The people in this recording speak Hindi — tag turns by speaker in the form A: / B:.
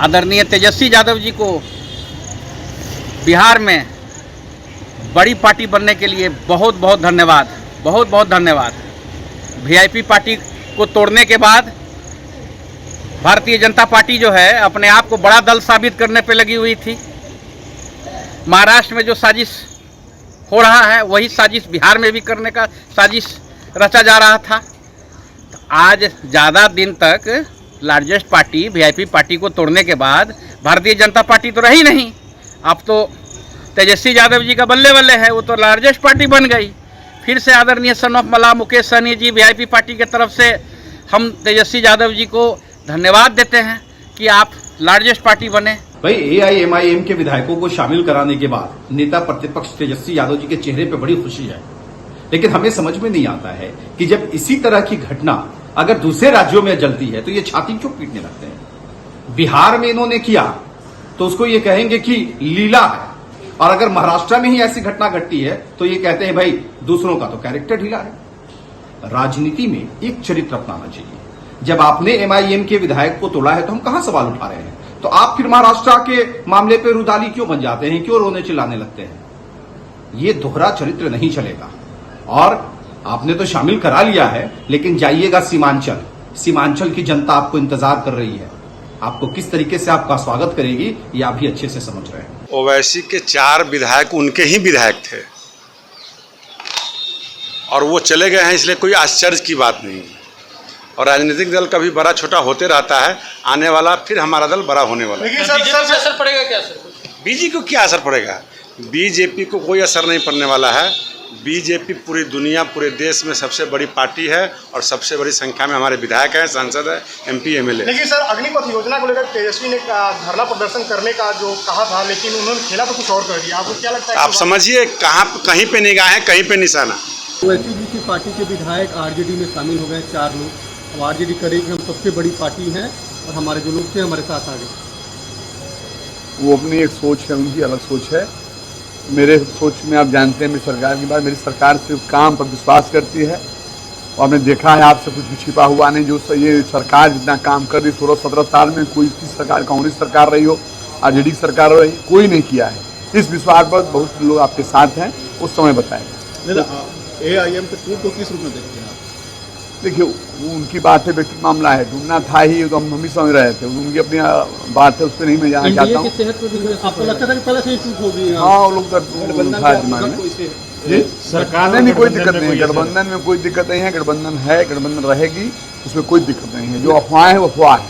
A: आदरणीय तेजस्वी यादव जी को बिहार में बड़ी पार्टी बनने के लिए बहुत बहुत धन्यवाद, बहुत बहुत धन्यवाद। वीआईपी पार्टी को तोड़ने के बाद भारतीय जनता पार्टी जो है अपने आप को बड़ा दल साबित करने पे लगी हुई थी। महाराष्ट्र में जो साजिश हो रहा है वही साजिश बिहार में भी करने का साजिश रचा जा रहा था। तो आज ज़्यादा दिन तक लार्जेस्ट पार्टी वीआईपी पार्टी को तोड़ने के बाद भारतीय जनता पार्टी तो रही नहीं, अब तो तेजस्वी यादव जी का बल्ले बल्ले है, वो तो लार्जेस्ट पार्टी बन गई। फिर से आदरणीय सन ऑफ मला मुकेश सहनी जी वीआईपी पार्टी की तरफ से हम तेजस्वी यादव जी को धन्यवाद देते हैं कि आप लार्जेस्ट पार्टी बने।
B: भाई एआईएमआईएम के विधायकों को शामिल कराने के बाद नेता प्रतिपक्ष तेजस्वी यादव जी के चेहरे पे बड़ी खुशी है, लेकिन हमें समझ में नहीं आता है कि जब इसी तरह की घटना अगर दूसरे राज्यों में जलती है तो ये छाती क्यों पीटने लगते हैं। बिहार में इन्होंने किया तो उसको ये कहेंगे कि लीला है, और अगर महाराष्ट्र में ही ऐसी घटना घटती है तो ये कहते हैं भाई दूसरों का तो कैरेक्टर ढीला है। राजनीति में एक चरित्र अपनाना चाहिए। जब आपने एमआईएम के विधायक को तोड़ा है तो हम कहां सवाल उठा रहे हैं, तो आप फिर महाराष्ट्र के मामले पे रुदाली क्यों बन जाते हैं, क्यों रोने चिल्लाने लगते हैं। ये दोहरा चरित्र नहीं चलेगा। और आपने तो शामिल करा लिया है, लेकिन जाइएगा सीमांचल की जनता आपको इंतजार कर रही है। आपको किस तरीके से आपका स्वागत करेगी ये आप भी अच्छे से समझ रहे हैं।
C: ओवैसी के 4 विधायक उनके ही विधायक थे और वो चले गए हैं, इसलिए कोई आश्चर्य की बात नहीं है। और राजनीतिक दल कभी बड़ा छोटा होते रहता है, आने वाला फिर हमारा दल बड़ा होने वाला है।
D: लेकिन सर असर पड़ेगा क्या सर?
C: बीजेपी को क्या असर पड़ेगा? बीजेपी को कोई असर नहीं पड़ने वाला है। बीजेपी पूरी दुनिया, पूरे देश में सबसे बड़ी पार्टी है और सबसे बड़ी संख्या में हमारे विधायक हैं, सांसद हैं, एमपी एमएलए।
D: लेकिन सर अग्निपथ योजना को लेकर तेजस्वी ने धरना प्रदर्शन करने का जो कहा था, लेकिन उन्होंने खेला तो कुछ और कर दिया। आपको क्या लगता है?
C: आप समझिए कहीं पे निगाह है, कहीं पे निशाना।
E: ओवैसी जी की पार्टी के विधायक आरजेडी में शामिल हो गए 4 लोग। अब आरजेडी करेगी हम सबसे बड़ी पार्टी हैं और हमारे जो लोग थे हमारे साथ आ गए।
F: वो अपनी एक सोच है, उनकी अलग सोच है। मेरे सोच में आप जानते हैं मेरी सरकार की बात, मेरी सरकार सिर्फ काम पर विश्वास करती है। और आपने देखा है, आपसे कुछ भी छिपा हुआ नहीं। जो ये सरकार जितना काम कर रही 16-17 साल में कोई सरकार, कांग्रेस सरकार रही हो, आरजेडी की सरकार रही, कोई नहीं किया है। इस विश्वास पर बहुत लोग आपके साथ हैं, उस समय बताएंगे।
E: एआईएम के टूट को किस रूप में देखते हैं आप?
F: देखिए उनकी बात है, व्यक्तिगत मामला है, ढूंढना था ही तो हम ही समझ रहे थे। उनकी अपनी बात है, उस पर नहीं मैं जाना चाहता हूँ।
E: आपको लगता था कि पहले से ही चूक होगी?
F: हाँ, वो लोग था दिमाग में जी। सरकार में कोई दिक्कत नहीं है, गठबंधन में कोई दिक्कत नहीं है। गठबंधन है, गठबंधन रहेगी, उसमें कोई दिक्कत नहीं है। जो अफवाह है वो अफवाह है।